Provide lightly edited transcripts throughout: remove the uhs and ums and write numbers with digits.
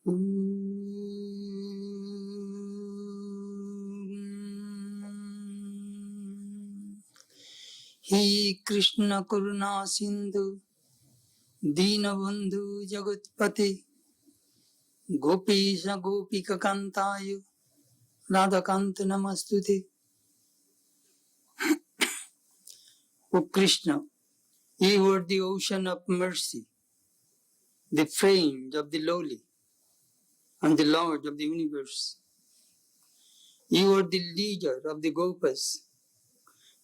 He Krishna Karuna Sindhu Deenabandhu Jagatpati Gopisha Gopika Kantayu Radhakant Namastute. O Krishna, you are the ocean of mercy, the friend of the lowly, and the Lord of the universe. You are the leader of the Gopas,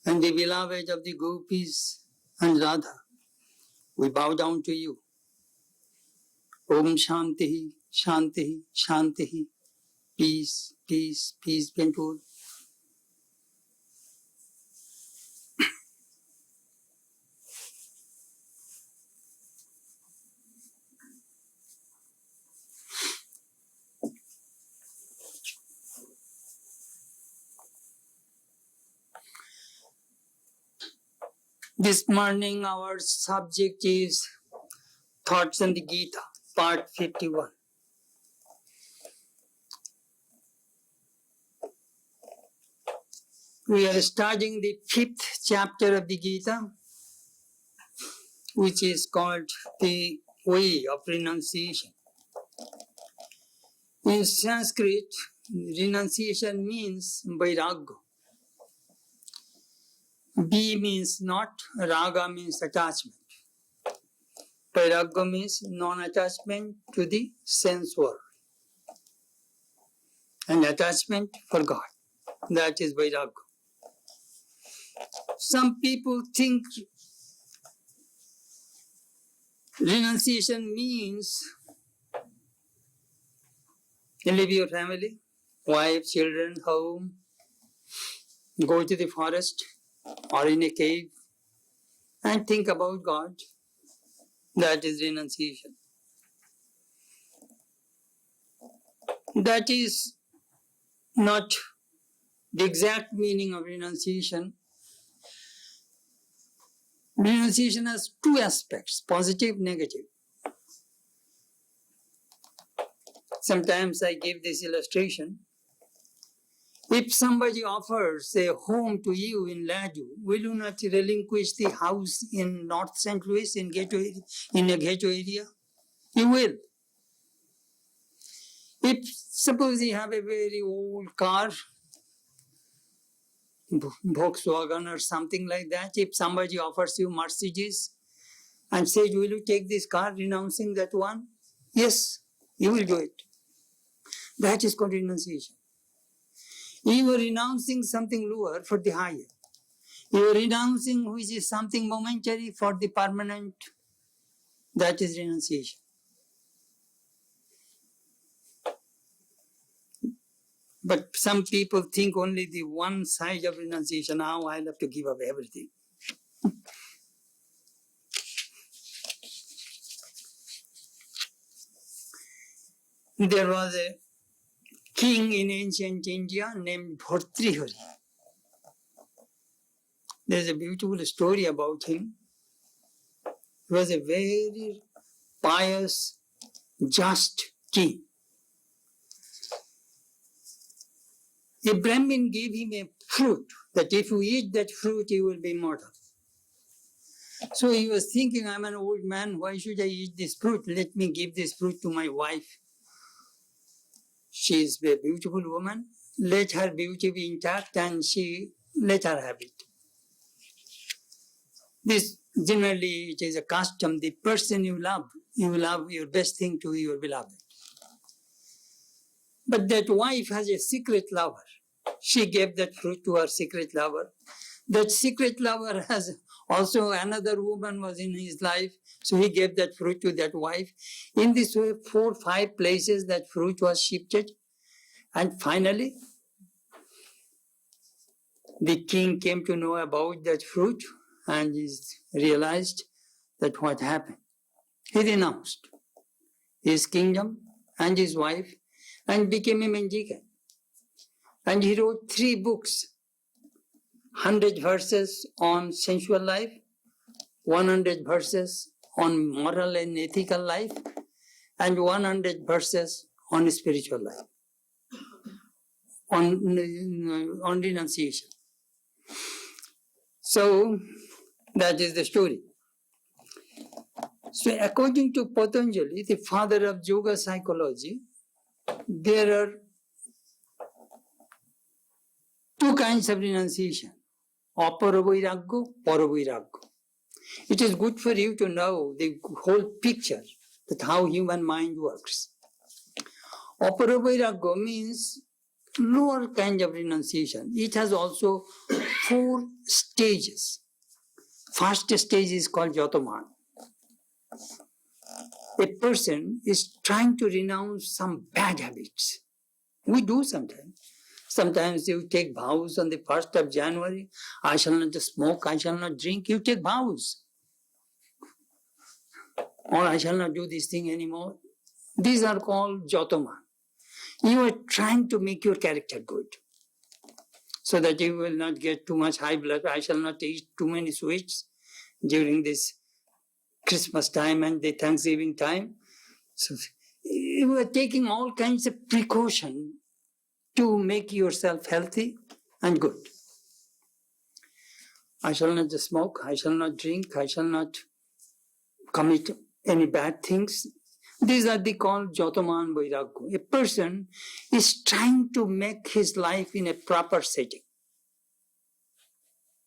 and the beloved of the Gopis and Radha. We bow down to you. Om Shanti, Shanti, Shanti. Peace, peace, peace be unto all. This morning our subject is Thoughts on the Gita, part 51. We are studying the 5th chapter of the Gita, which is called the Way of Renunciation. In Sanskrit, renunciation means vairagya. B means not, raga means attachment. Vairagya means non-attachment to the sense world and attachment for God. That is vairagya. Some people think renunciation means you leave your family, wife, children, home, go to the forest or in a cave and think about God. That is renunciation. That is not the exact meaning of renunciation. Renunciation has two aspects, positive, negative. Sometimes I give this illustration. If somebody offers a home to you in Ladu, will you not relinquish the house in North St. Louis in a ghetto area? You will. If suppose you have a very old car, Volkswagen or something like that, if somebody offers you Mercedes and says, will you take this car, renouncing that one? Yes, you will do it. That is called renunciation. You are renouncing something lower for the higher. You are renouncing which is something momentary for the permanent. That is renunciation. But some people think only the one side of renunciation. Now I'll have to give up everything. There was a king in ancient India named Bhartrihari. There's a beautiful story about him. He was a very pious, just king. A Brahmin gave him a fruit, that if you eat that fruit, you will be immortal. So he was thinking, I'm an old man, why should I eat this fruit? Let me give this fruit to my wife. She is a beautiful woman. Let her beauty be intact and let her have it. This generally it is a custom. The person you love your best thing to your beloved. But that wife has a secret lover. She gave that fruit to her secret lover. That secret lover has also another woman was in his life, so he gave that fruit to that wife. In this way, 4 or 5 places that fruit was shifted. And finally, the king came to know about that fruit and he realized that what happened. He renounced his kingdom and his wife and became a mendicant. And he wrote 3 books, 100 verses on sensual life, 100 verses on moral and ethical life, and 100 verses on spiritual life, on renunciation. So that is the story. So according to Patanjali, the father of yoga psychology, there are two kinds of renunciation, aparavairagya, paravairagya. It is good for you to know the whole picture, that how human mind works. Aparavairagya means lower kind of renunciation. It has also 4 stages. First stage is called Jataman. A person is trying to renounce some bad habits. We do sometimes. Sometimes you take vows on the 1st of January. I shall not smoke, I shall not drink. You take vows. Or I shall not do this thing anymore. These are called Jataman. You are trying to make your character good, so that you will not get too much high blood. I shall not eat too many sweets during this Christmas time and the Thanksgiving time. So you are taking all kinds of precaution to make yourself healthy and good. I shall not smoke, I shall not drink, I shall not commit any bad things. These are the called Jataman Vairagya. A person is trying to make his life in a proper setting.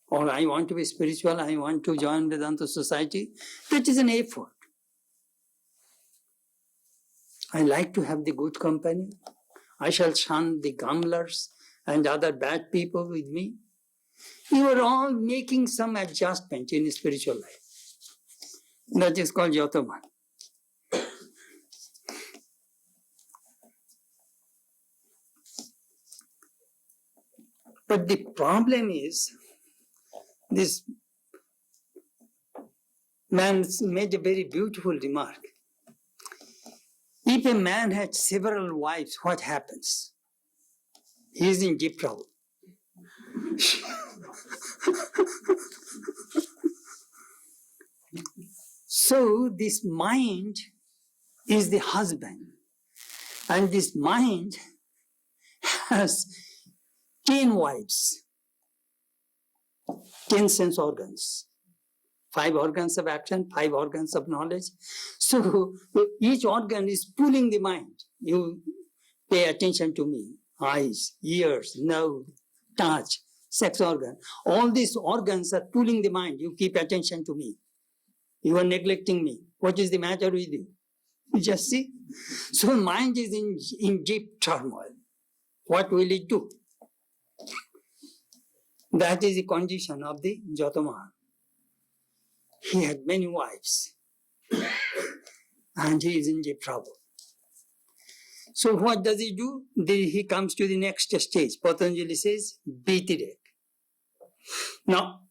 Or I want to be spiritual, I want to join Vedanta Society. That is an effort. I like to have the good company. I shall shun the gamblers and other bad people with me. You are all making some adjustment in spiritual life. That is called Jataman. But the problem is, this man made a very beautiful remark. If a man had several wives, what happens? He is in deep trouble. So this mind is the husband, and this mind has 10 wives, 10 sense organs, 5 organs of action, 5 organs of knowledge. So each organ is pulling the mind. You pay attention to me. Eyes, ears, nose, touch, sex organ. All these organs are pulling the mind. You keep attention to me. You are neglecting me. What is the matter with you? You just see. So mind is in deep turmoil. What will it do? That is the condition of the Jataman. He had many wives and he is in deep trouble. So what does he do? He comes to the next stage. Patanjali says, Bhitirek. Now,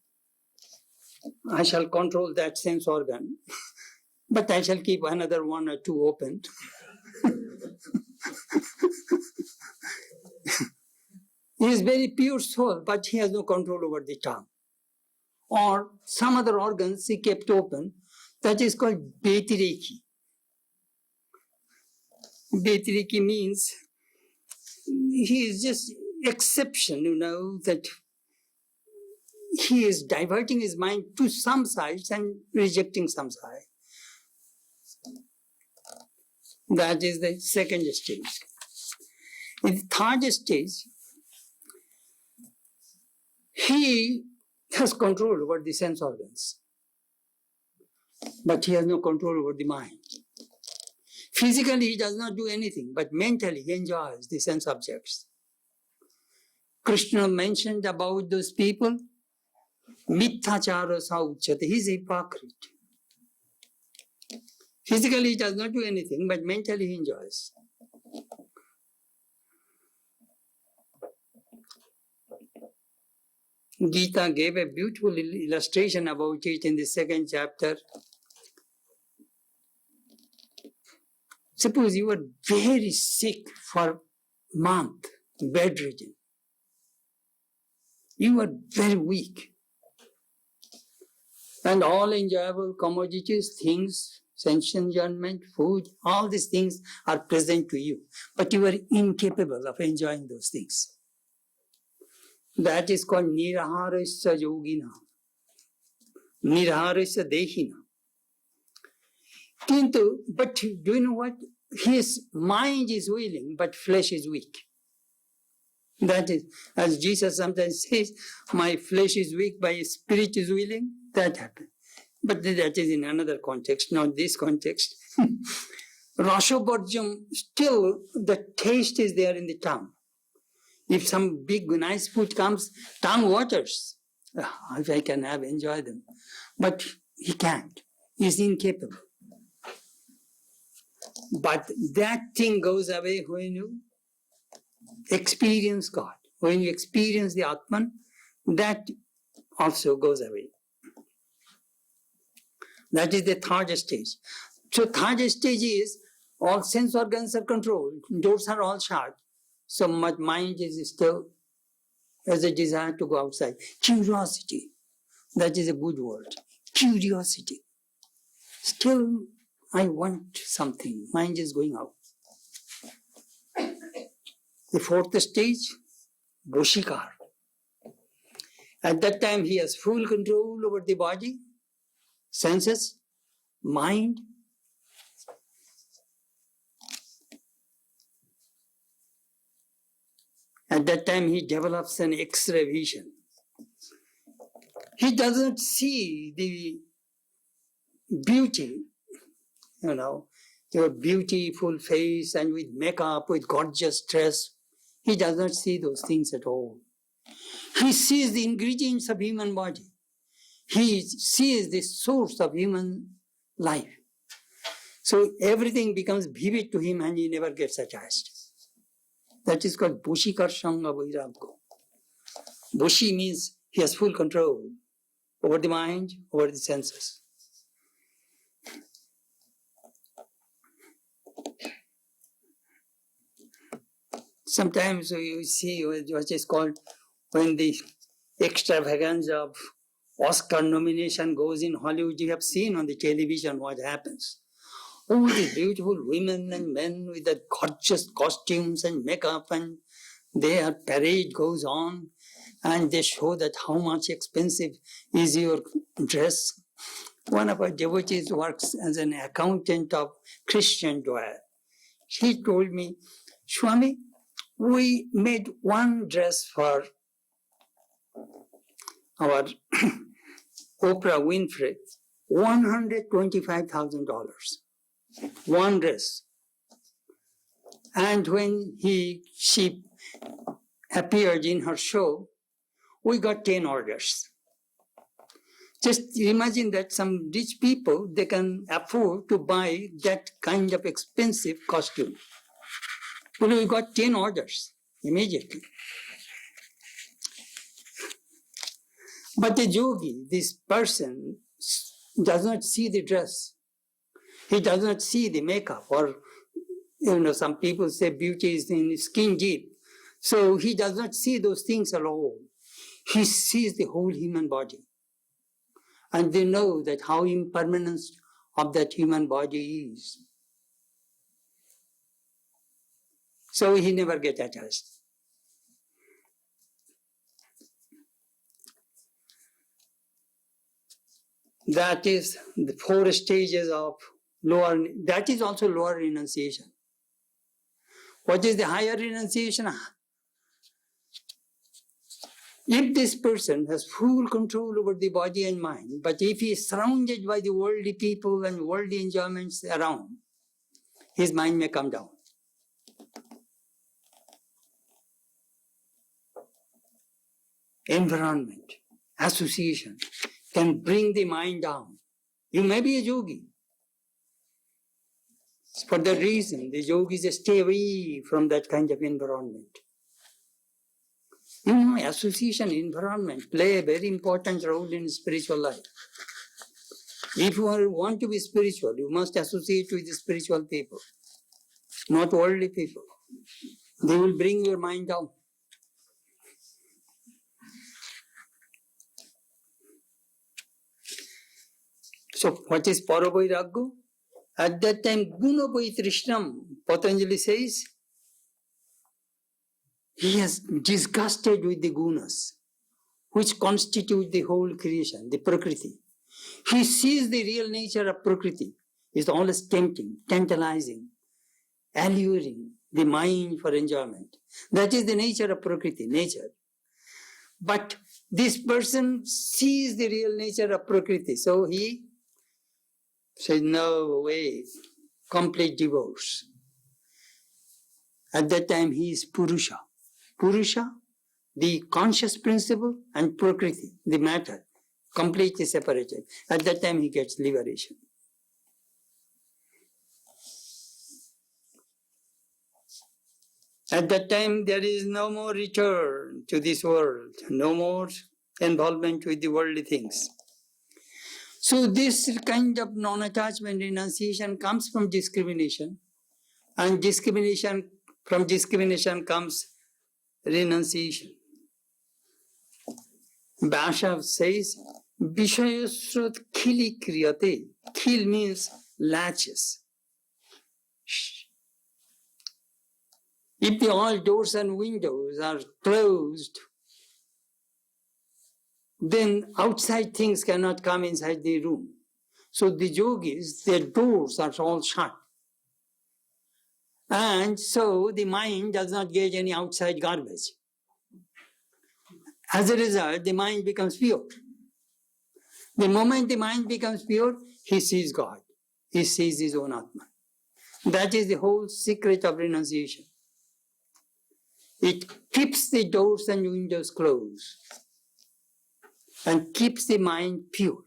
I shall control that sense organ, but I shall keep another 1 or 2 open. He is very pure soul, but he has no control over the tongue. Or some other organs he kept open. That is called Bhetireki. Bhetireki means he is just exception, that he is diverting his mind to some sides and rejecting some side. That is the second stage. In the third stage, he has control over the sense organs, but he has no control over the mind. Physically, he does not do anything, but mentally, he enjoys the sense objects. Krishna mentioned about those people, Mithachara Sauchate, he is a hypocrite. Physically, he does not do anything, but mentally, he enjoys. Gita gave a beautiful illustration about it in the 2nd chapter. Suppose you are very sick for a month, bedridden. You are very weak. And all enjoyable commodities, things sense enjoyment, food, all these things are present to you. But you are incapable of enjoying those things. That is called niraharasya yogina, niraharasya dehina. But do you know what? His mind is willing, but flesh is weak. That is, as Jesus sometimes says, my flesh is weak, my spirit is willing. That happens. But that is in another context, not this context. Rashobarjam, still the taste is there in the tongue. If some big nice food comes, tongue waters. If I can enjoy them. But he can't. He's incapable. But that thing goes away when you experience God. When you experience the Atman, that also goes away. That is the third stage. So third stage is all sense organs are controlled, doors are all shut. So much mind is still as a desire to go outside. Curiosity, that is a good word. Curiosity. Still, I want something. Mind is going out. The fourth stage, Boshikar. At that time, he has full control over the body, senses, mind. At that time, he develops an X-ray vision. He doesn't see the beauty, your beautiful face and with makeup, with gorgeous dress. He does not see those things at all. He sees the ingredients of human body. He sees the source of human life. So everything becomes vivid to him and he never gets attached. That is called Boshikar Sangha Vairagya. Boshi means he has full control over the mind, over the senses. Sometimes you see what is called when the extravaganza of Oscar nomination goes in Hollywood, you have seen on the television what happens. All these beautiful women and men with the gorgeous costumes and makeup, and their parade goes on, and they show that how much expensive is your dress. One of our devotees works as an accountant of Christian Dior. He told me, Swami, we made one dress for our Oprah Winfrey, $125,000. One dress. And when she appeared in her show, we got 10 orders. Just imagine that some rich people, they can afford to buy that kind of expensive costume. Well, we got 10 orders immediately. But the yogi, this person, does not see the dress. He does not see the makeup, or some people say beauty is in skin deep. So he does not see those things alone. He sees the whole human body. And they know that how impermanent of that human body is. So he never gets attached. That is the 4 stages of lower, that is also lower renunciation. What is the higher renunciation? If this person has full control over the body and mind, but if he is surrounded by the worldly people and worldly enjoyments around, his mind may come down. Environment, association can bring the mind down. You may be a yogi. For that reason, the yogis stay away from that kind of environment. Association, environment play a very important role in spiritual life. If you want to be spiritual, you must associate with the spiritual people, not worldly people. They will bring your mind down. So what is Paravairagya? At that time, Guna Vaitrishnam, Patanjali says, he is disgusted with the gunas, which constitute the whole creation, the Prakriti. He sees the real nature of Prakriti is always tempting, tantalizing, alluring the mind for enjoyment. That is the nature of Prakriti, nature. But this person sees the real nature of Prakriti, so he says, no way, complete divorce. At that time, he is Purusha. Purusha, the conscious principle, and Prakriti, the matter, completely separated. At that time, he gets liberation. At that time, there is no more return to this world, no more involvement with the worldly things. So this kind of non-attachment renunciation comes from discrimination, and from discrimination comes renunciation. Basha says, Vishayasrat khili kriyate. Khil means latches. If the all doors and windows are closed, then outside things cannot come inside the room. So the yogis, their doors are all shut. And so the mind does not get any outside garbage. As a result, the mind becomes pure. The moment the mind becomes pure, he sees God. He sees his own Atma. That is the whole secret of renunciation. It keeps the doors and windows closed and keeps the mind pure,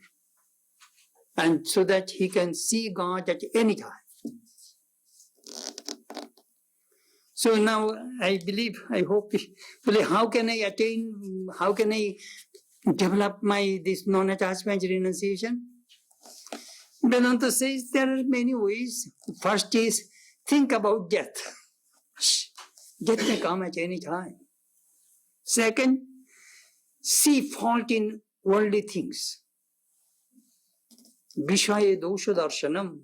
and so that he can see God at any time. So now I hope, how can I develop this non-attachment renunciation? Vedanta says there are many ways. First is think about death. Death may come at any time. Second, see fault in worldly things. Vishaya dosha darshanam.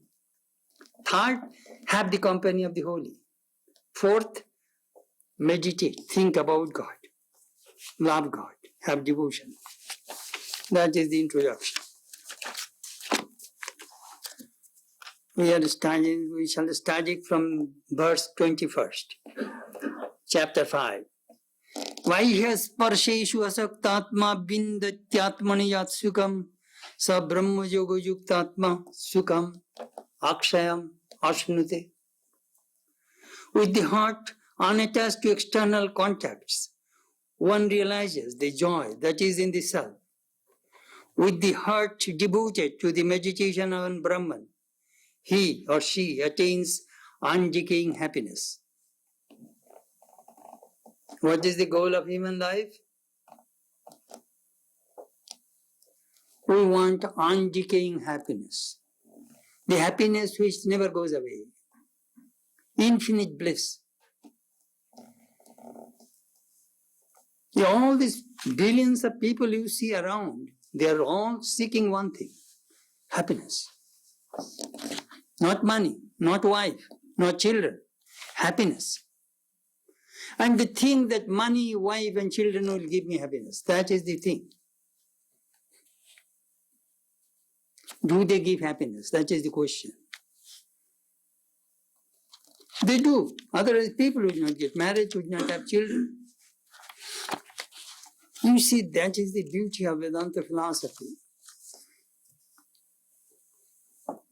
Third, have the company of the holy. Fourth, meditate, think about God, love God, have devotion. That is the introduction. We shall study from verse 21st, chapter 5. Vaihya sparsheshu asaktatma bindatyatmani yat sukam sa brahma yoga yuktatma sukam akshayam ashnute. With the heart unattached to external contacts, one realizes the joy that is in the self. With the heart devoted to the meditation on Brahman, he or she attains undecaying happiness. What is the goal of human life? We want undecaying happiness. The happiness which never goes away. Infinite bliss. All these billions of people you see around, they are all seeking one thing, happiness. Not money, not wife, not children, happiness. And the thing that money, wife and children will give me happiness, that is the thing. Do they give happiness? That is the question. They do. Otherwise, people would not get married, would not have children. You see, that is the beauty of Vedanta philosophy.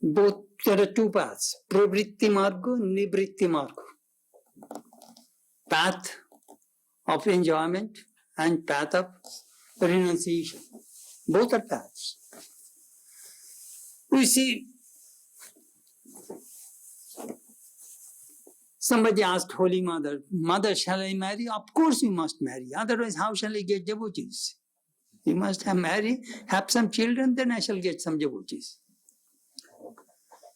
Both, there are two paths, pravritti margo, nivritti margo. Path of enjoyment and path of renunciation. Both are paths. You see, somebody asked Holy Mother, Mother, shall I marry? Of course you must marry. Otherwise, how shall I get devotees? You must marry, have some children, then I shall get some devotees.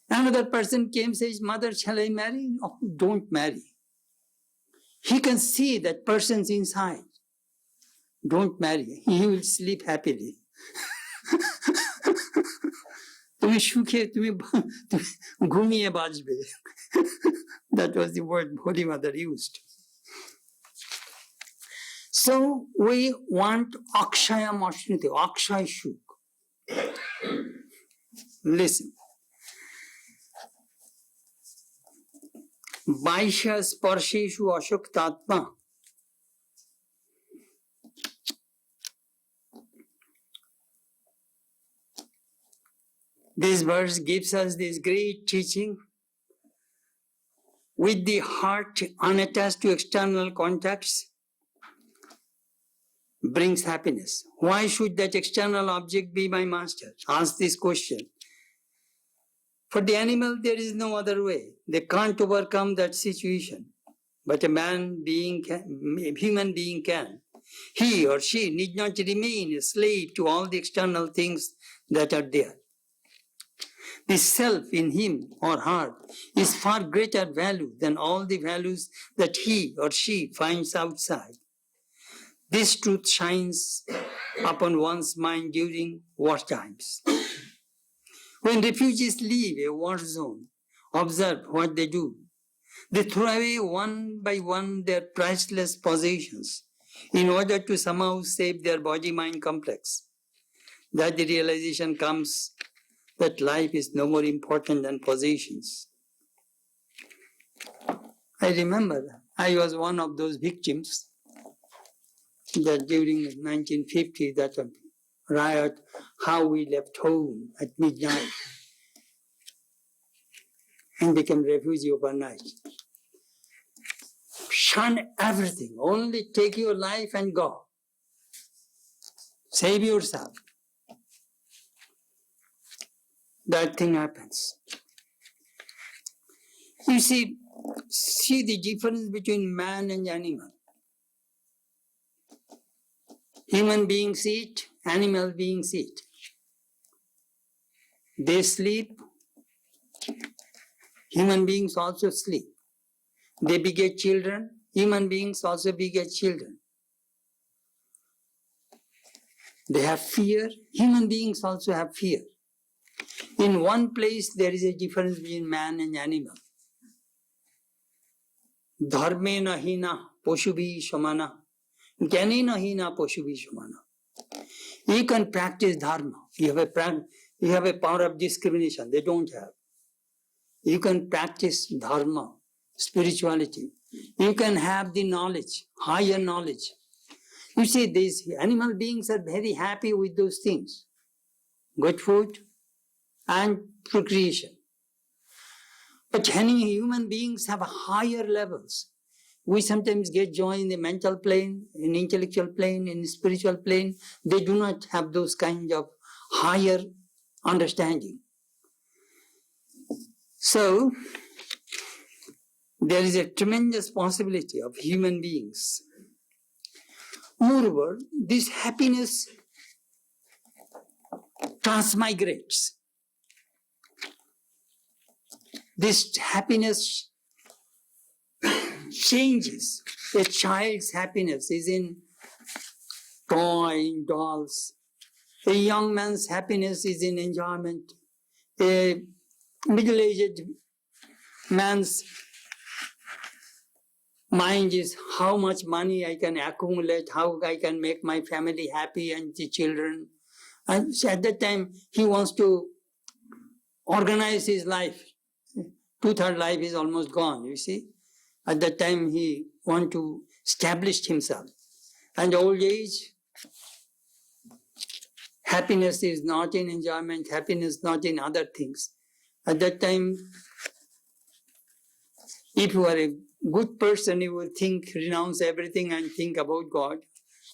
Another person came, says, Mother, shall I marry? Oh, don't marry. He can see that person's inside. Don't marry. He will sleep happily. তুমি সুখে তুমি Ghumiye bajbe. That was the word Holy Mother used. So we want Akshaya Mashniti, Akshay Shuk. Listen. Baisha Sparsheshu Ashuktatma. This verse gives us this great teaching. With the heart unattached to external contacts brings happiness. Why should that external object be my master? Ask this question. For the animal, there is no other way. They can't overcome that situation. But a human being can. He or she need not remain a slave to all the external things that are there. The self in him or her is far greater value than all the values that he or she finds outside. This truth shines upon one's mind during war times. When refugees leave a war zone, observe what they do. They throw away one by one their priceless possessions in order to somehow save their body-mind complex. That the realization comes that life is no more important than possessions. I remember I was one of those victims that during 1950, that riot, how we left home at midnight and became refugee overnight. Shun everything, only take your life and go. Save yourself. That thing happens. You see the difference between man and animal. Human beings eat, animal beings eat. They sleep, human beings also sleep. They beget children, human beings also beget children. They have fear, human beings also have fear. In one place, there is a difference between man and animal. Dharme na hina poshubi shamana. Jnane na hina poshubi shamana. You can practice dharma. You have a power of discrimination. They don't have. You can practice dharma, spirituality. You can have the knowledge, higher knowledge. You see, these animal beings are very happy with those things. Good food and procreation. But human beings have higher levels. We sometimes get joy in the mental plane, in intellectual plane, in spiritual plane. They do not have those kind of higher understanding. So, there is a tremendous possibility of human beings. Moreover, this happiness transmigrates. This happiness changes. A child's happiness is in toy, in dolls. A young man's happiness is in enjoyment. A middle-aged man's mind is how much money I can accumulate, how I can make my family happy and the children. And at that time, he wants to organize his life. 2/3 life is almost gone, you see. At that time, he wants to establish himself. And old age, happiness is not in enjoyment, happiness not in other things. At that time, if you are a good person, you will renounce everything and think about God.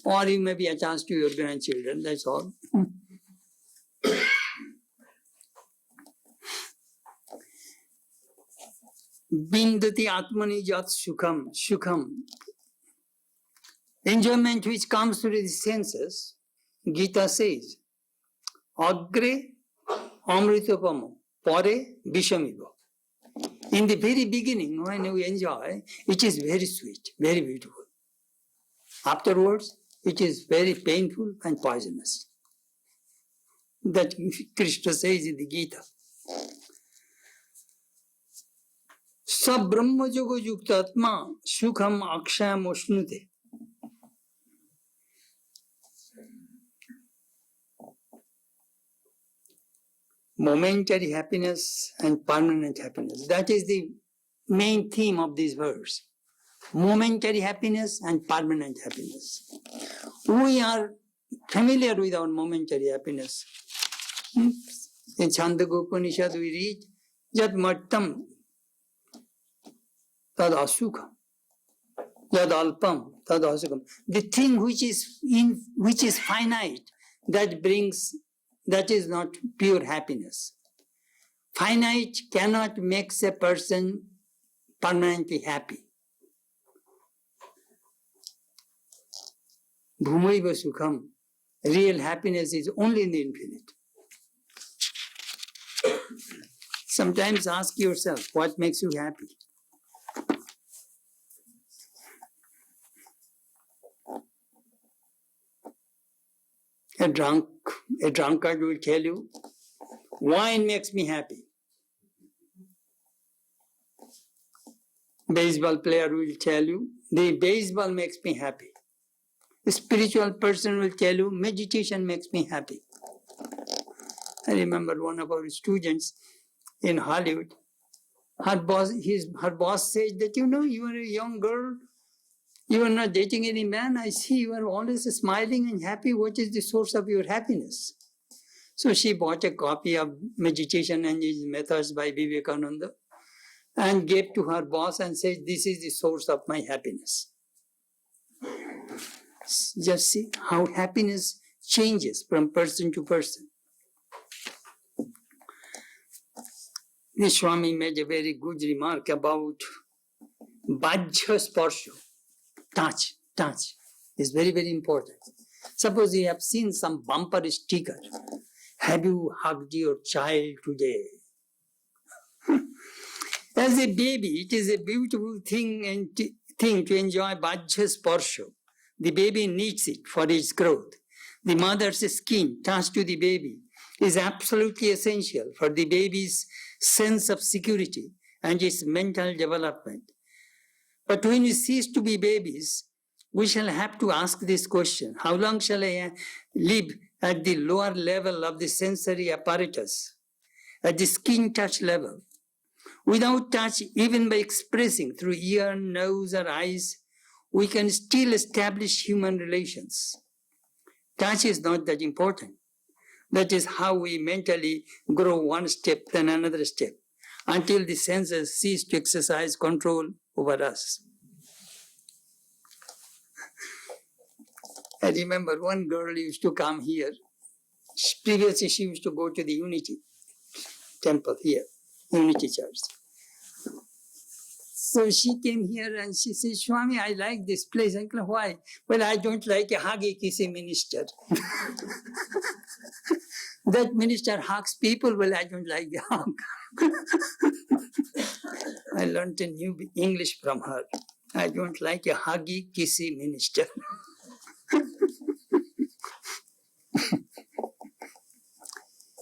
Or you may be attached to your grandchildren, that's all. Bindati atmani jat sukham. Enjoyment which comes through the senses, Gita says, agre amritapamo, pare vishamiva. In the very beginning, when you enjoy, it is very sweet, very beautiful. Afterwards, it is very painful and poisonous. That Krishna says in the Gita. Sa Brahma Yoga Yuktatma Sukham Akshayam Oshnute. Momentary happiness and permanent happiness. That is the main theme of this verse. Momentary happiness and permanent happiness. We are familiar with our momentary happiness. In Chandogya Upanishad we read, Yad mattam tad asukham, yad alpam tad asukham. The thing which is finite, that is not pure happiness. Finite cannot make a person permanently happy. Bhumaiva sukham. Real happiness is only in the infinite. Sometimes ask yourself, what makes you happy? A drunkard will tell you, wine makes me happy. Baseball player will tell you, the baseball makes me happy. A spiritual person will tell you, meditation makes me happy. I remember one of our students in Hollywood, her boss said that, you are a young girl, you are not dating any man, I see you are always smiling and happy, what is the source of your happiness? So she bought a copy of Meditation and His Methods by Vivekananda and gave to her boss and said, this is the source of my happiness. Just see how happiness changes from person to person. The Swami made a very good remark about Bhajya Sparsha. Touch is very, very important. Suppose you have seen some bumper sticker. Have you hugged your child today? As a baby, it is a beautiful thing to enjoy Bhajya Sparsha. The baby needs it for its growth. The mother's skin touched to the baby is absolutely essential for the baby's sense of security and its mental development. But when we cease to be babies, we shall have to ask this question: how long shall I live at the lower level of the sensory apparatus, at the skin touch level? Without touch, even by expressing through ear, nose, or eyes, we can still establish human relations. Touch is not that important. That is how we mentally grow one step, then another step, until the senses cease to exercise control over us. I remember one girl used to come here. Previously, she used to go to the Unity temple here, Unity Church. So she came here and she said, Swami, I like this place. I said, why? Well, I don't like a huggy kissy minister. That minister hugs people. Well, I don't like the hug. I learned a new English from her. I don't like a huggy kissy minister.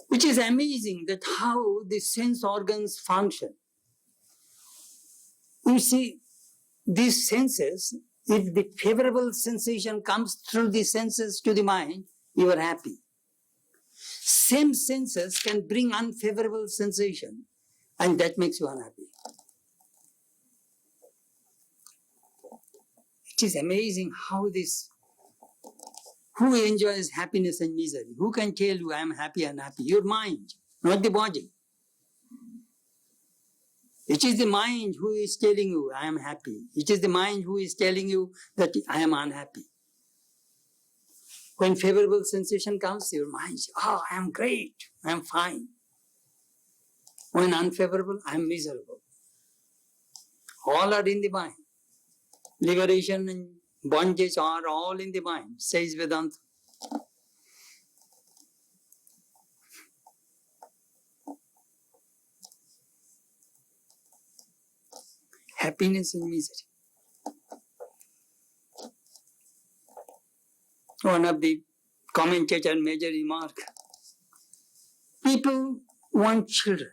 Which is amazing that how the sense organs function. You see, these senses, if the favorable sensation comes through the senses to the mind, you are happy. Same senses can bring unfavorable sensation, and that makes you unhappy. It is amazing how this, who enjoys happiness and misery? Who can tell you I am happy and unhappy? Your mind, not the body. It is the mind who is telling you I am happy. It is the mind who is telling you that I am unhappy. When favorable sensation comes, your mind says, oh, I am great, I am fine. When unfavorable, I am miserable. All are in the mind. Liberation and bondage are all in the mind, says Vedanta. Happiness and misery. One of the commentators made a remark. People want children.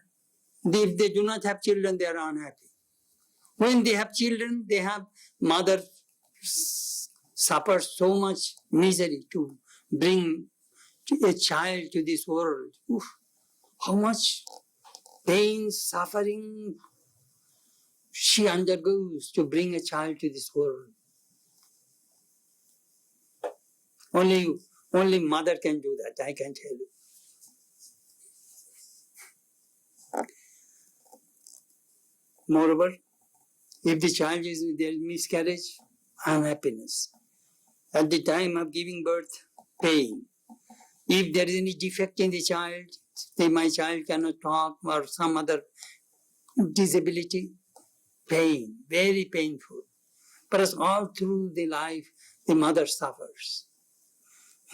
If they do not have children, they are unhappy. When they have children, they have mother suffers so much misery to bring a child to this world. Oof, how much pain, suffering she undergoes to bring a child to this world. Only mother can do that, I can tell you. Moreover, if the child is there is miscarriage, unhappiness. At the time of giving birth, pain. If there is any defect in the child, say my child cannot talk or some other disability, pain, very painful. But all through the life, the mother suffers.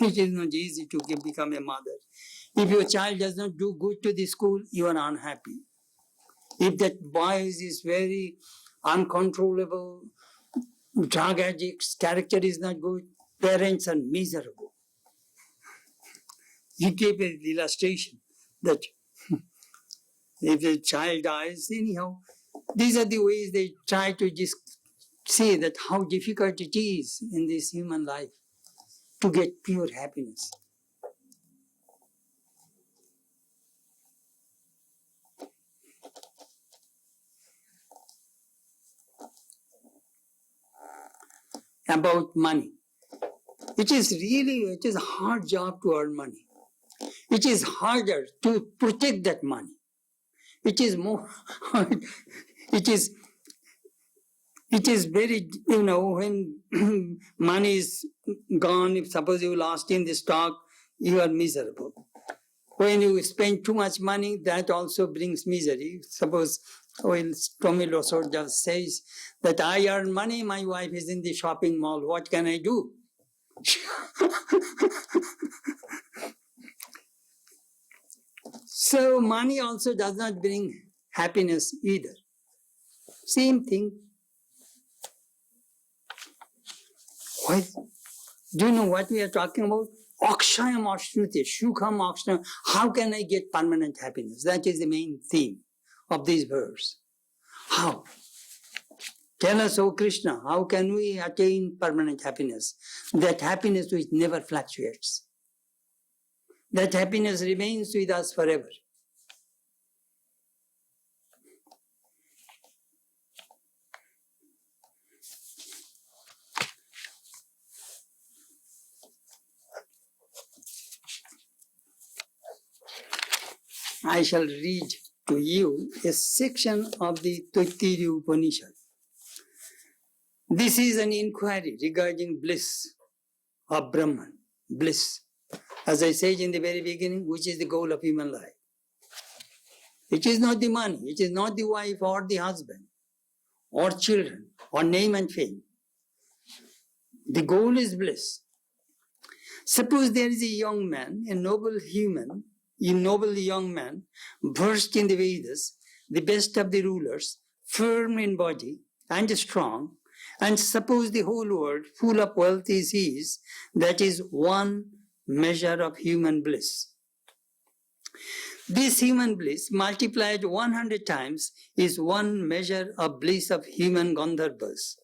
It is not easy to become a mother. If your child does not do good to the school, you are unhappy. If that boy is very uncontrollable, drug addicts, character is not good, parents are miserable. He gave an illustration that if the child dies, anyhow, these are the ways they try to just see that how difficult it is in this human life to get pure happiness. About money. It is a hard job to earn money. It is harder to protect that money. It is more hard. It is very, when money is gone, if suppose you lost in the stock, you are miserable. When you spend too much money, that also brings misery. Suppose Tommy Losorja says that I earn money, my wife is in the shopping mall, what can I do? So money also does not bring happiness either. Same thing. What? Do you know what we are talking about? Akshayam ashrute, shukham akshayam. How can I get permanent happiness? That is the main theme of this verse. How? Tell us, O Krishna, how can we attain permanent happiness? That happiness which never fluctuates. That happiness remains with us forever. I shall read to you a section of the Taittiriya Upanishad. This is an inquiry regarding bliss of Brahman, bliss. As I said in the very beginning, which is the goal of human life. It is not the money, it is not the wife or the husband, or children, or name and fame. The goal is bliss. Suppose there is a young man, a noble young man, versed in the Vedas, the best of the rulers, firm in body and strong, and suppose the whole world full of wealth is his, that is one measure of human bliss. This human bliss multiplied 100 times is one measure of bliss of human Gandharvas.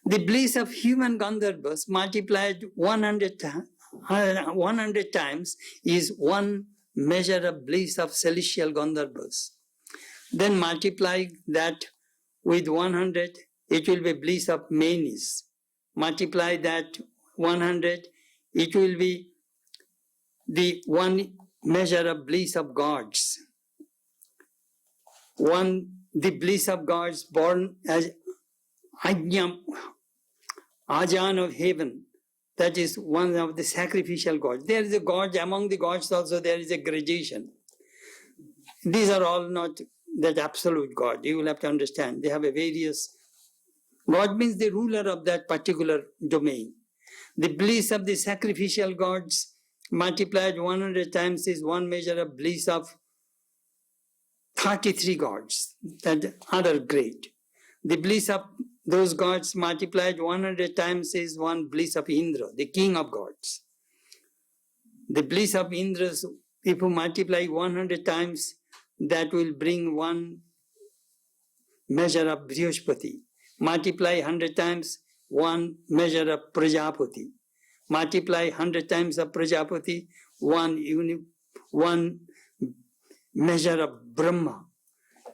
The bliss of human Gandharvas multiplied 100 times is one measure of bliss of celestial Gandharvas. Then multiply that with 100, it will be bliss of manis. Multiply that 100, it will be the one measure of bliss of gods. The bliss of gods born as Ajan of heaven. That is one of the sacrificial gods. There is a god, among the gods also there is a gradation. These are all not that absolute God. You will have to understand. They have a various... God means the ruler of that particular domain. The bliss of the sacrificial gods multiplied 100 times is one measure of bliss of 33 gods, that other great. The bliss of those gods multiplied 100 times is one bliss of Indra, the king of gods. The bliss of Indra, if you multiply 100 times, that will bring one measure of Brihaspati. Multiply 100 times, 1 measure of Prajapati. Multiply 100 times of Prajapati, one measure of Brahma.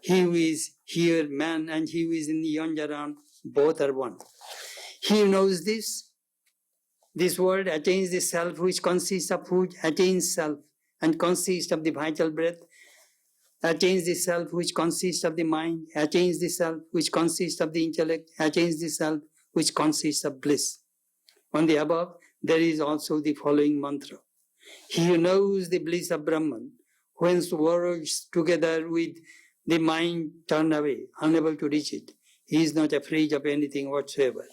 He who is here, man, and he who is in the yonder realm, both are one. He who knows this world attains the self which consists of food, attains self and consists of the vital breath, attains the self which consists of the mind, attains the self which consists of the intellect, attains the self which consists of bliss. On the above, there is also the following mantra. He who knows the bliss of Brahman, whence words together with the mind turn away, unable to reach it, he is not afraid of anything whatsoever.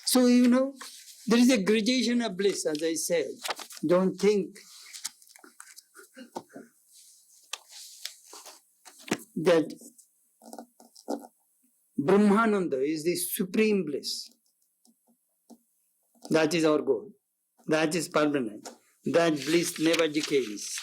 So, there is a gradation of bliss, as I said. Don't think that Brahmananda is the supreme bliss. That is our goal. That is permanent. That bliss never decays.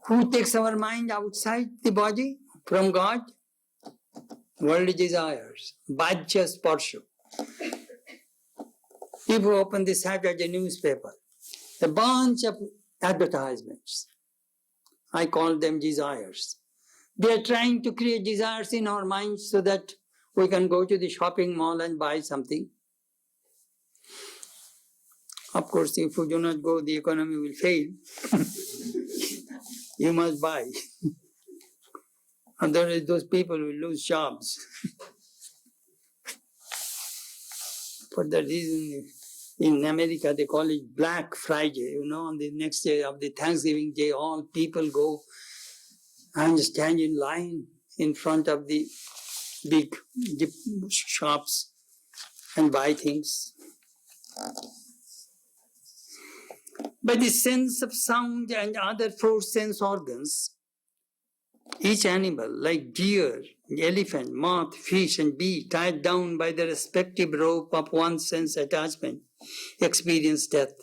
Who takes our mind outside the body from God? Worldly desires, bhajya sparsha. If you open the Saturday newspaper, a bunch of advertisements, I call them desires. They are trying to create desires in our minds so that we can go to the shopping mall and buy something. Of course, if you do not go, the economy will fail. You must buy. Otherwise, those people will lose jobs. For that reason, in America, they call it Black Friday. On the next day of the Thanksgiving Day, all people go and stand in line in front of the big shops and buy things. By the sense of sound and other 4 sense organs, each animal, like deer, elephant, moth, fish, and bee, tied down by the respective rope of one sense attachment, experience death.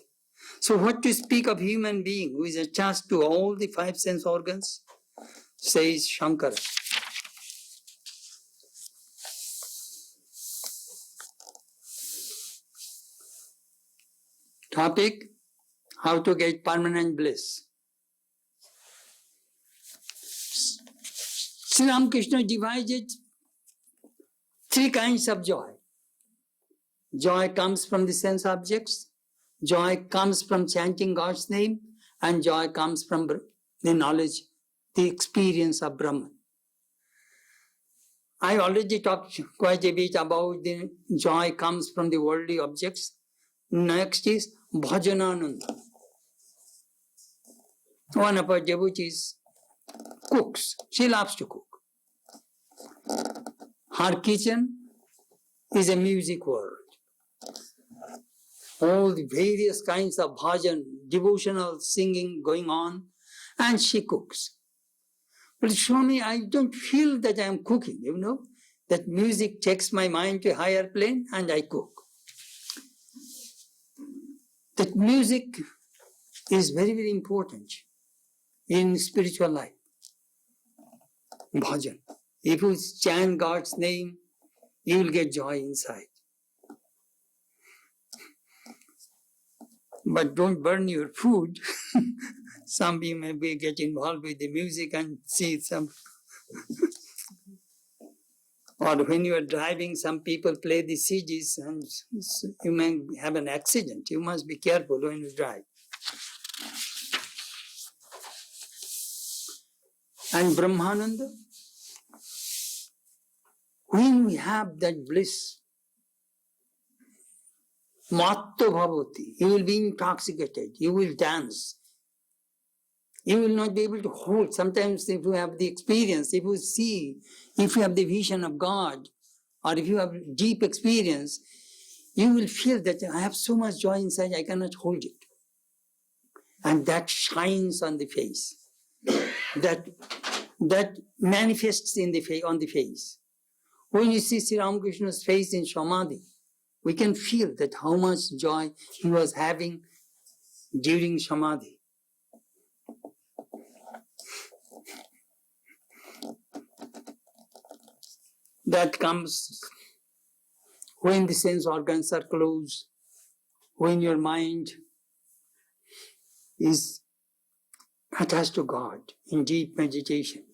So what to speak of human being who is attached to all the 5 sense organs? Says Shankara. Topic: how to get permanent bliss. Sri Ramakrishna divided 3 kinds of joy. Joy comes from the sense objects, joy comes from chanting God's name, and joy comes from the knowledge, the experience of Brahman. I already talked quite a bit about the joy comes from the worldly objects. Next is Bhajanananda. One of our devotees cooks. She loves to cook. Her kitchen is a music world. All the various kinds of bhajan, devotional singing going on, and she cooks. But Swami, I don't feel that I am cooking, that music takes my mind to a higher plane and I cook. That music is very, very important in spiritual life. Bhajan. If you chant God's name, you will get joy inside. But don't burn your food. Some of you may get involved with the music and see some. Or when you are driving, some people play the CDs and you may have an accident. You must be careful when you drive. And Brahmananda, when we have that bliss, matto bhavati, you will be intoxicated, you will dance. You will not be able to hold. Sometimes if you have the experience, if you see, if you have the vision of God, or if you have deep experience, you will feel that I have so much joy inside, I cannot hold it. And that shines on the face. That manifests on the face. When you see Sri Ramakrishna's face in Samadhi, we can feel that how much joy he was having during Samadhi. That comes when the sense organs are closed, when your mind is attached to God in deep meditation.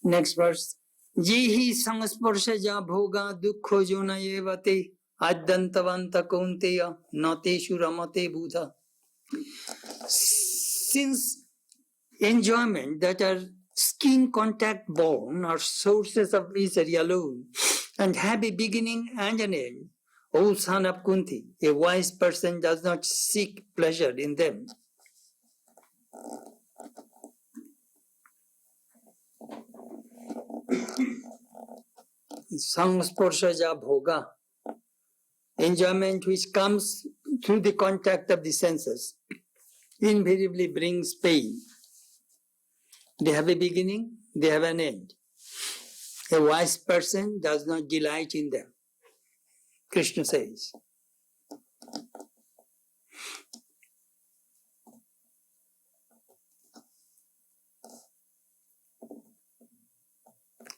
Next verse. Yehi sangsparshaja bhoga dukkho jona evate addantavanta kaunteya nateshu ramate buddha. Since enjoyment that are skin contact born are sources of misery alone and have a beginning and an end, O son of Kunti, a wise person does not seek pleasure in them. Sangsparshaja bhoga, enjoyment which comes through the contact of the senses, invariably brings pain. They have a beginning, they have an end. A wise person does not delight in them, Krishna says.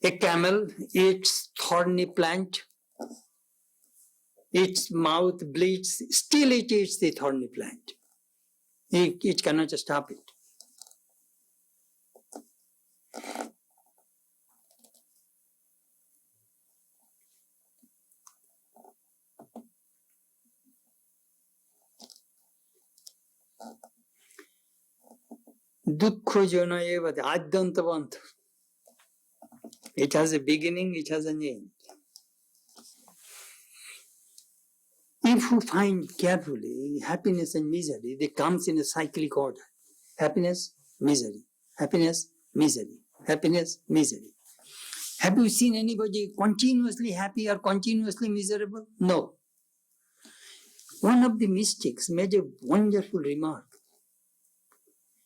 A camel eats thorny plant, its mouth bleeds, still it eats the thorny plant. It cannot stop it. Dukkho jana eva addantavant. It has a beginning, it has an end. If you find carefully happiness and misery, they comes in a cyclic order. Happiness, misery, happiness, misery, happiness, misery. Have you seen anybody continuously happy or continuously miserable? No. One of the mystics made a wonderful remark.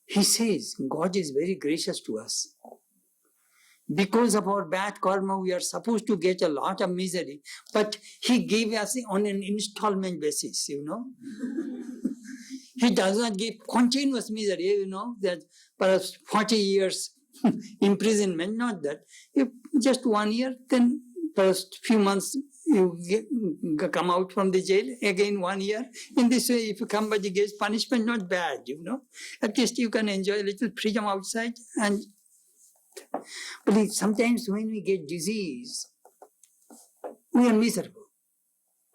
He says, God is very gracious to us. Because of our bad karma, we are supposed to get a lot of misery, but he gave us on an installment basis, He does not give continuous misery, that perhaps 40 years imprisonment, not that. If just 1 year, then perhaps few months you come out from the jail, again 1 year. In this way, if somebody gets punishment, not bad, At least you can enjoy a little freedom outside. But sometimes when we get disease, we are miserable.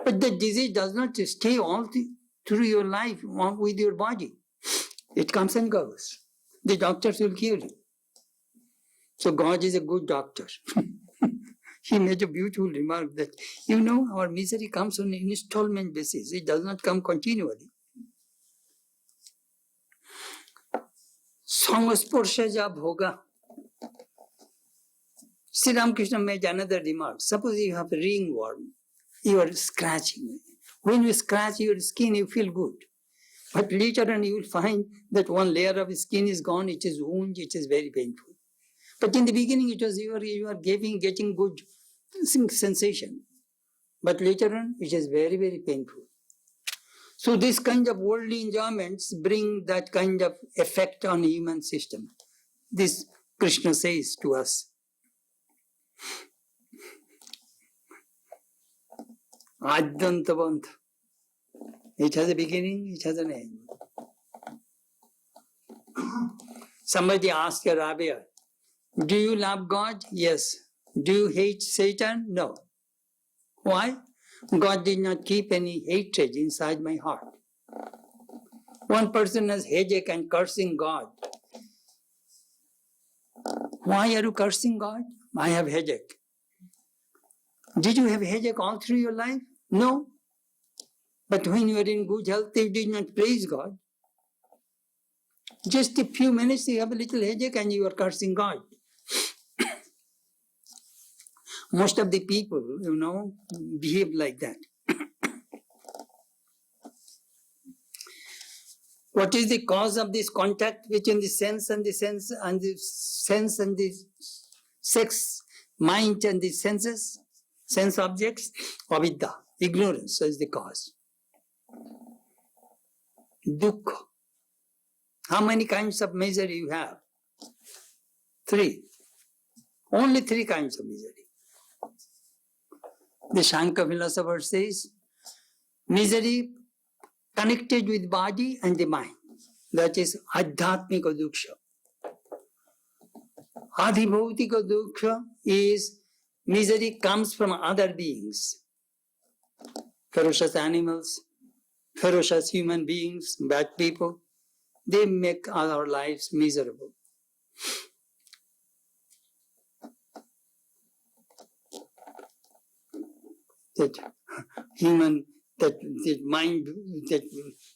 But the disease does not stay all through your life with your body. It comes and goes. The doctors will cure you. So God is a good doctor. He made a beautiful remark that, our misery comes on an installment basis. It does not come continually. Sangsparshaja bhoga. Sri Ramakrishna made another remark. Suppose you have a ringworm, you are scratching. When you scratch your skin, you feel good. But later on, you will find that one layer of skin is gone, it is wound, it is very painful. But in the beginning, it was you are getting good sensation. But later on, it is very, very painful. So this kind of worldly enjoyments bring that kind of effect on the human system. This Krishna says to us. Addantavant. It has a beginning, it has an end. Somebody asked a rabbi, do you love God? Yes. Do you hate Satan? No. Why? God did not keep any hatred inside my heart. One person has headache and cursing God. Why are you cursing God? I have headache. Did you have headache all through your life? No. But when you are in good health, you did not praise God. Just a few minutes, you have a little headache and you are cursing God. Most of the people, behave like that. What is the cause of this contact between the sense and the sex? mind and the senses, sense objects, avidya, ignorance is the cause. Dukkha. How many kinds of misery you have? 3. Only 3 kinds of misery. The Shankar philosopher says, misery connected with body and the mind. That is adhyatmika dukkha. Adhibhautika dukkha is misery comes from other beings. Ferocious animals, ferocious human beings, bad people, they make our lives miserable. That mind, that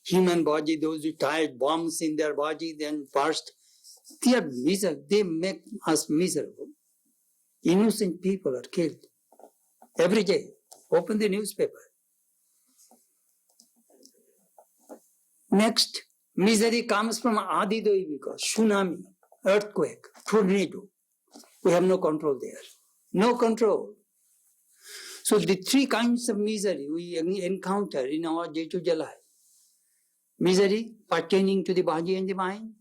human body, those who tied bombs in their body, then burst, they are miserable. They make us miserable. Innocent people are killed every day. Open the newspaper. Next, misery comes from adidoivika, tsunami, earthquake, tornado. We have no control there. No control. So the 3 kinds of misery we encounter in our day-to-day life. Misery pertaining to the body and the mind.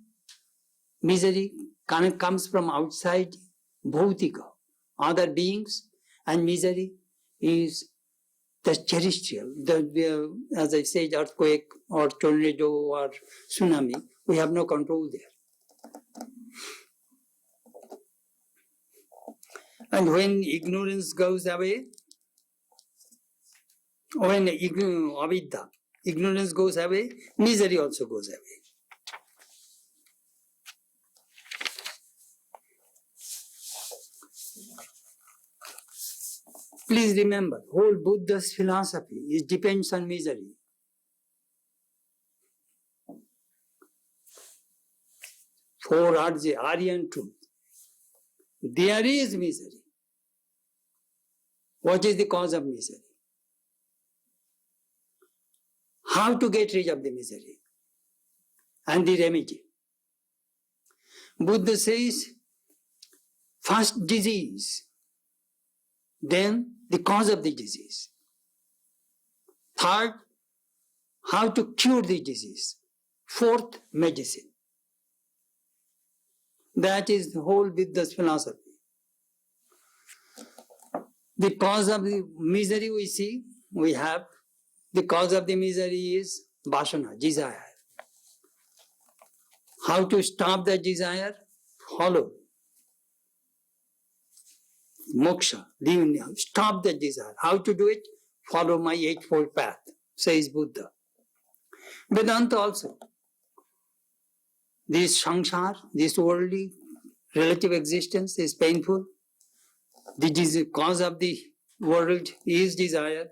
Misery comes from outside, bhautika, other beings. And misery is the terrestrial, as I said, earthquake or tornado or tsunami. We have no control there. And when ignorance goes away, when avidya, ignorance goes away, misery also goes away. Please remember, whole Buddha's philosophy depends on misery. For Aryan truth, there is misery. What is the cause of misery? How to get rid of the misery and the remedy. Buddha says, first disease, then the cause of the disease. Third, how to cure the disease. Fourth, medicine. That is the whole Buddha's philosophy. The cause of the misery we see, we have. The cause of the misery is vasana, desire. How to stop that desire? Follow. Moksha, stop that desire. How to do it? Follow my 8-fold path, says Buddha. Vedanta also. This samsara, this worldly relative existence is painful. The cause of the world is desire.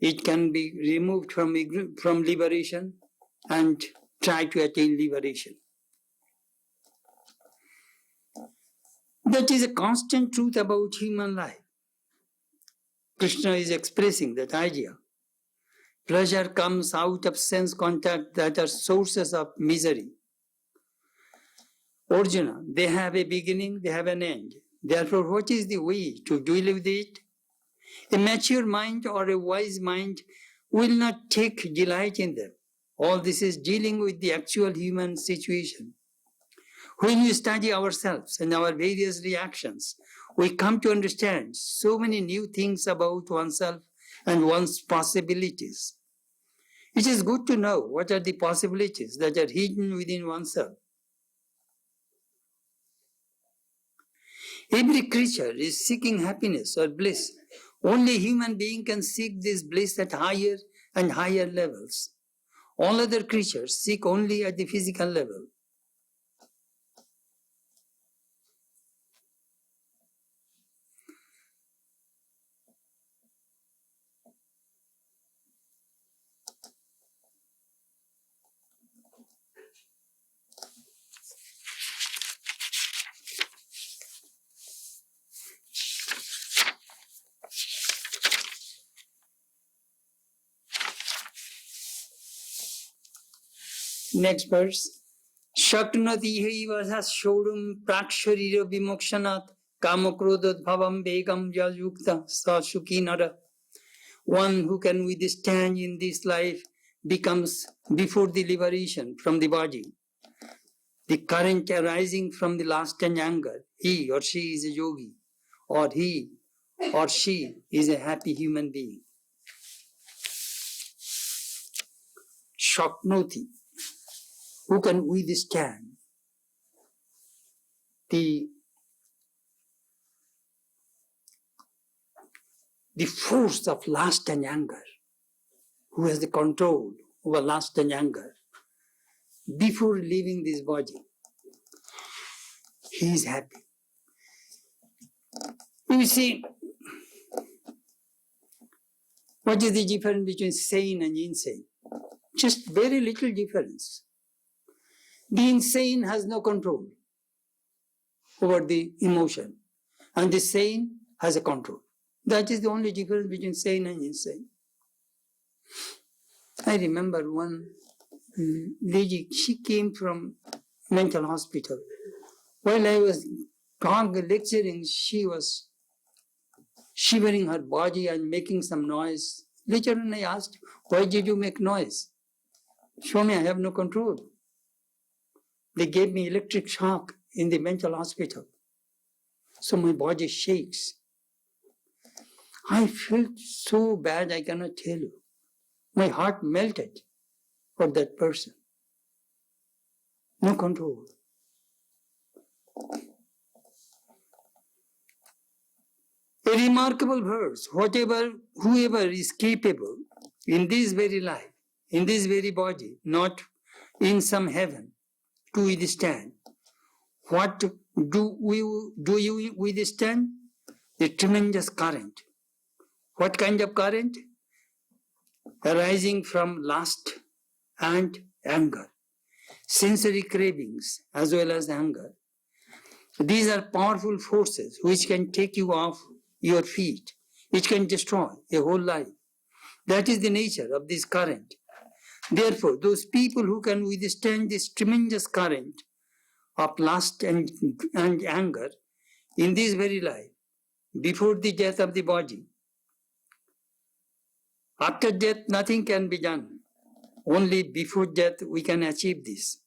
It can be removed from liberation and try to attain liberation. That is a constant truth about human life. Krishna is expressing that idea. Pleasure comes out of sense contact that are sources of misery. Arjuna, they have a beginning, they have an end. Therefore, what is the way to deal with it? A mature mind or a wise mind will not take delight in them. All this is dealing with the actual human situation. When we study ourselves and our various reactions, we come to understand so many new things about oneself and one's possibilities. It is good to know what are the possibilities that are hidden within oneself. Every creature is seeking happiness or bliss. Only a human being can seek this bliss at higher and higher levels. All other creatures seek only at the physical level. Next verse. Shaknati haiva shodum praksharira vimokshanat Kamakrododbhavam vegam yayukta sa shukinara. One who can withstand in this life becomes, before the liberation from the body, the current arising from the lust and anger. He or she is a yogi, or he or she is a happy human being. Shaknoti, who can withstand the force of lust and anger, who has the control over lust and anger, before leaving this body, he is happy. You see, what is the difference between sane and insane? Just very little difference. The insane has no control over the emotion, and the sane has a control. That is the only difference between sane and insane. I remember one lady, she came from mental hospital. While I was lecturing, she was shivering her body and making some noise. Later on I asked, why did you make noise? Swami, I have no control. They gave me electric shock in the mental hospital. So my body shakes. I felt so bad, I cannot tell you. My heart melted for that person. No control. A remarkable verse, whoever is capable in this very life, in this very body, not in some heaven, to withstand. What do you withstand? The tremendous current. What kind of current? Arising from lust and anger, sensory cravings as well as anger. These are powerful forces which can take you off your feet, which can destroy a whole life. That is the nature of this current. Therefore, those people who can withstand this tremendous current of lust and anger in this very life, before the death of the body, after death nothing can be done. Only before death we can achieve this.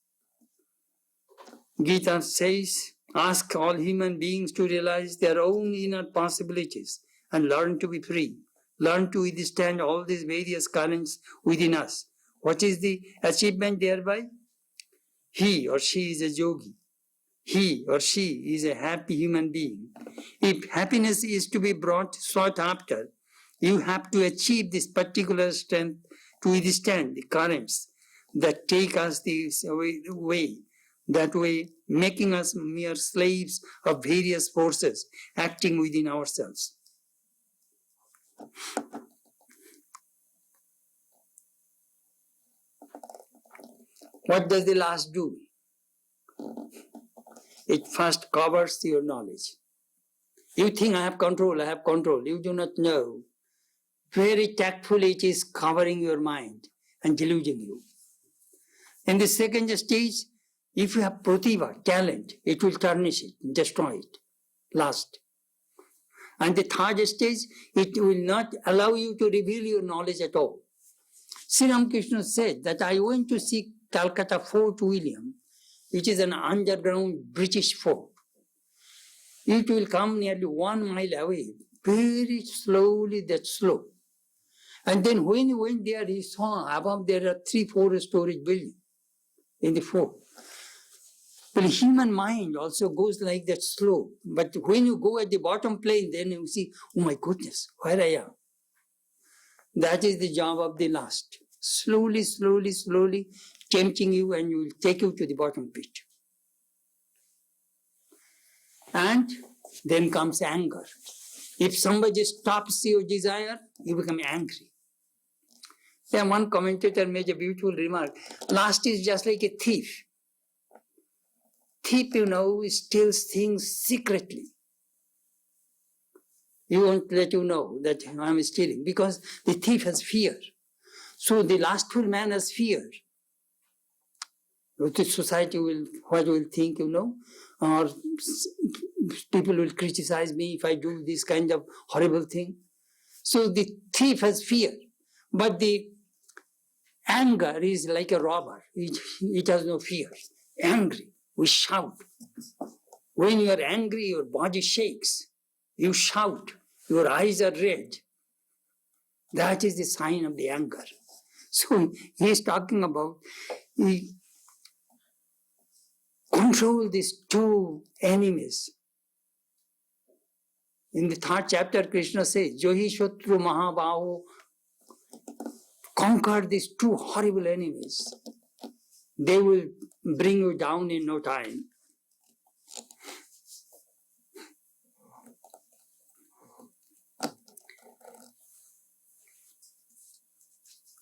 Gita says, ask all human beings to realize their own inner possibilities and learn to be free. Learn to withstand all these various currents within us. What is the achievement thereby? He or she is a yogi. He or she is a happy human being. If happiness is to be sought after, you have to achieve this particular strength to withstand the currents that take us this way, that way, making us mere slaves of various forces acting within ourselves. What does the last do? It first covers your knowledge. You think I have control. You do not know. Very tactfully it is covering your mind and deluding you. In the second stage, if you have prativa, talent, it will tarnish it, destroy it, last. And the third stage, it will not allow you to reveal your knowledge at all. Sri Ramakrishna said that I went to see Calcutta Fort William, which is an underground British fort. It will come nearly 1 mile away, very slowly, that slow. And then when he went there, he saw above there are 3-4 storage buildings in the fort. The human mind also goes like that slow. But when you go at the bottom plane, then you see, oh my goodness, where I am. That is the job of the last. Slowly, slowly, slowly tempting you, and you will take you to the bottom pit. And then comes anger. If somebody stops your desire, you become angry. Then one commentator made a beautiful remark. Lust is just like a thief. Thief, steals things secretly. He won't let you know that I'm stealing, because the thief has fear. So the lustful man has fear. The society what will think, or People will criticize me if I do this kind of horrible thing. So the thief has fear. But the anger is like a robber. It has no fear. Angry, we shout. When you are angry, your body shakes. You shout. Your eyes are red. That is the sign of the anger. So he is talking about control these two enemies. In the third chapter, Krishna says, Johi Shotru Mahabaho, conquer these two horrible enemies. They will bring you down in no time.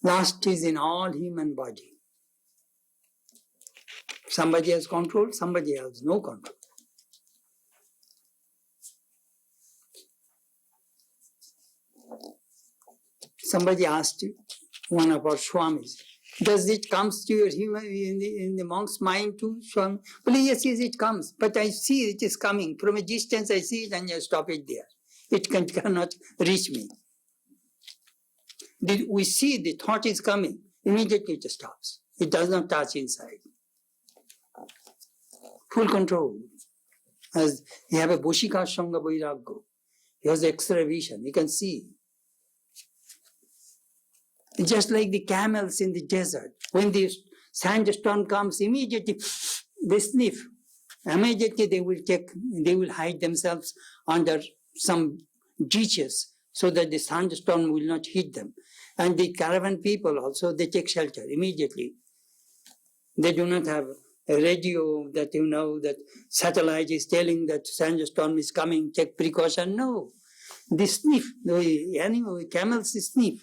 Lust is in all human body. Somebody has control, somebody has no control. Somebody asked one of our Swamis, does it come to your human in the monk's mind too, Swami? Well, yes, it comes, but I see it is coming. From a distance I see it and I stop it there. It cannot reach me. We see the thought is coming, immediately it stops. It does not touch inside. Full control. As you have a Boshika Sangha Vairagya, he has X-ray vision, he can see. Just like the camels in the desert, when the sandstorm comes, immediately they sniff. Immediately they will hide themselves under some ditches so that the sandstorm will not hit them. And the caravan people also, they take shelter immediately. They do not have a radio that that satellite is telling that sandstorm is coming, take precaution. No. They sniff. The camels sniff.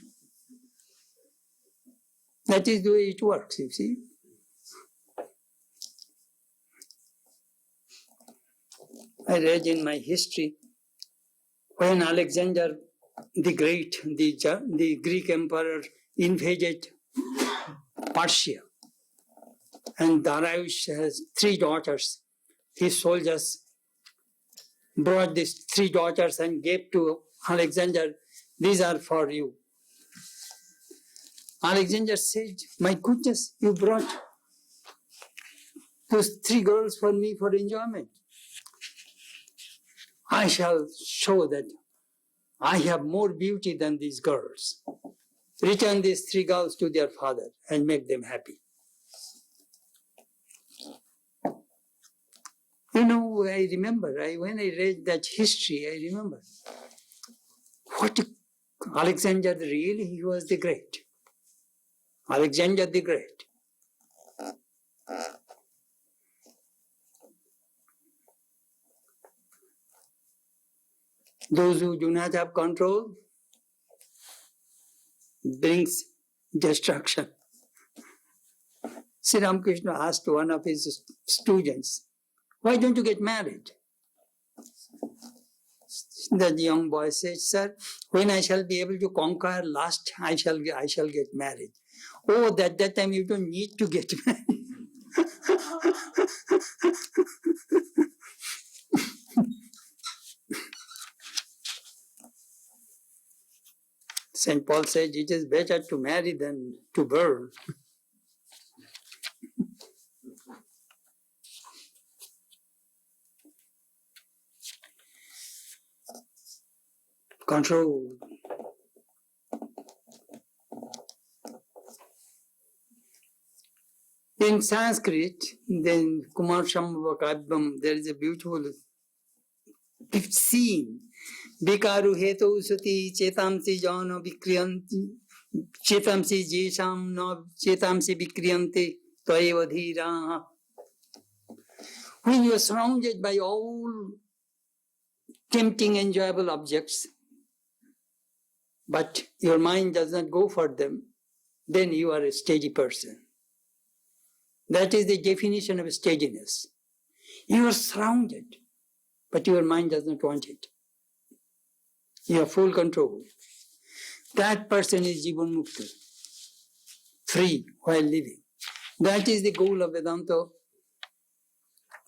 That is the way it works, you see. I read in my history, when Alexander the Great, the Greek emperor, invaded Persia, and Darius has 3 daughters. His soldiers brought these 3 daughters and gave to Alexander, these are for you. Alexander said, my goodness, you brought those 3 girls for me for enjoyment. I shall show that I have more beauty than these girls. Return these 3 girls to their father and make them happy. I remember, when I read that history, I remember what Alexander really, he was the great. Alexander the Great. Those who do not have control brings destruction. Sri Ramakrishna asked one of his students, why don't you get married? The young boy said, sir, when I shall be able to conquer lust, I shall get married. Oh, that time you don't need to get married. St. Paul said it is better to marry than to burn. Control. In Sanskrit, then Kumar Shambhava Kavyam, there is a beautiful scene. Vikaru hetu suti chetamsi jana vikriyanti chetamsi jesham na chetamsi vikriyanti tayeva dhira. When you are surrounded by all tempting, enjoyable objects, but your mind does not go for them, then you are a steady person. That is the definition of steadiness. You are surrounded, but your mind does not want it. You have full control. That person is Jivan Mukta, free while living. That is the goal of Vedanta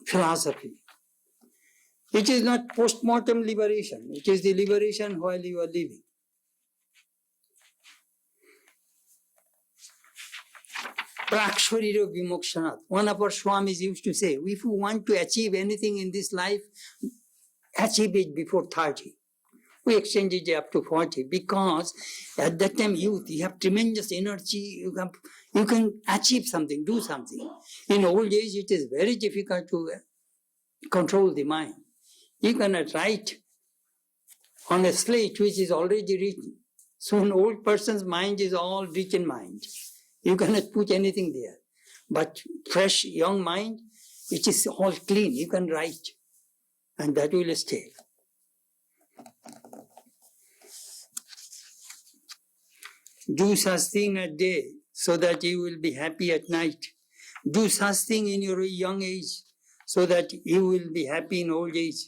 philosophy. It is not post-mortem liberation. It is the liberation while you are living. Prakshariro vimokshanat. One of our Swamis used to say, if you want to achieve anything in this life, achieve it before 30. We extended it up to 40 because at that time youth, you have tremendous energy, you can achieve something, do something. In old age, it is very difficult to control the mind. You cannot write on a slate which is already written. So an old person's mind is all written mind. You cannot put anything there. But fresh, young mind, it is all clean. You can write. And that will stay. Do such thing at day so that you will be happy at night. Do such thing in your young age so that you will be happy in old age.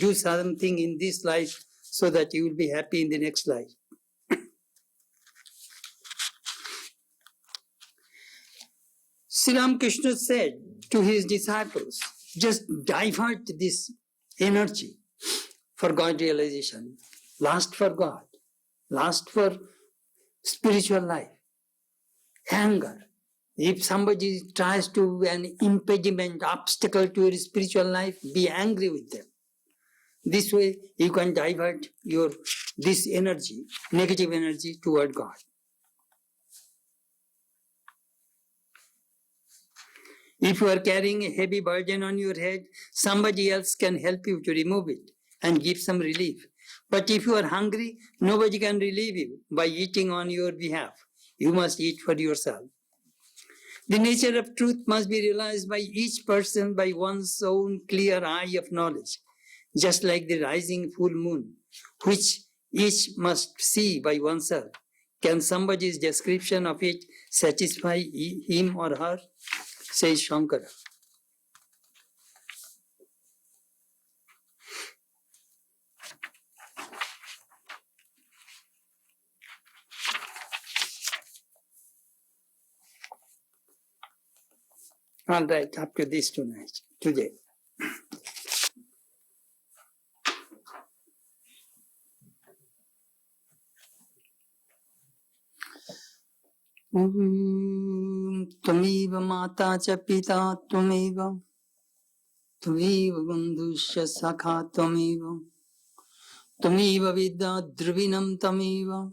Do something in this life so that you will be happy in the next life. Sri Ramakrishna said to his disciples, just divert this energy for God realization. Last for God. Last for spiritual life. Anger. If somebody tries to be an impediment, obstacle to your spiritual life, be angry with them. This way you can divert this energy, negative energy, toward God. If you are carrying a heavy burden on your head, somebody else can help you to remove it and give some relief. But if you are hungry, nobody can relieve you by eating on your behalf. You must eat for yourself. The nature of truth must be realized by each person by one's own clear eye of knowledge, just like the rising full moon, which each must see by oneself. Can somebody's description of it satisfy him or her? Says Shankara. All right, up to this today. Tvameva mata cha pita tvameva, tvameva bandhusya sakha tvameva, tvameva vidya dhruvinam tvameva,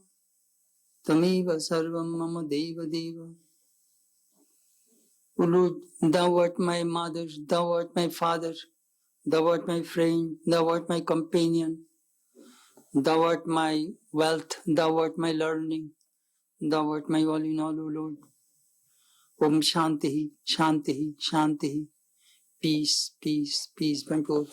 tvameva sarvam mama deva deva. O Lord, thou art my mother, thou art my father, thou art my friend, thou art my companion, thou art my wealth, thou art my learning, thou art my all in all, O Lord. Om Shanti, Shanti, Shanti. Peace, peace, peace, my God.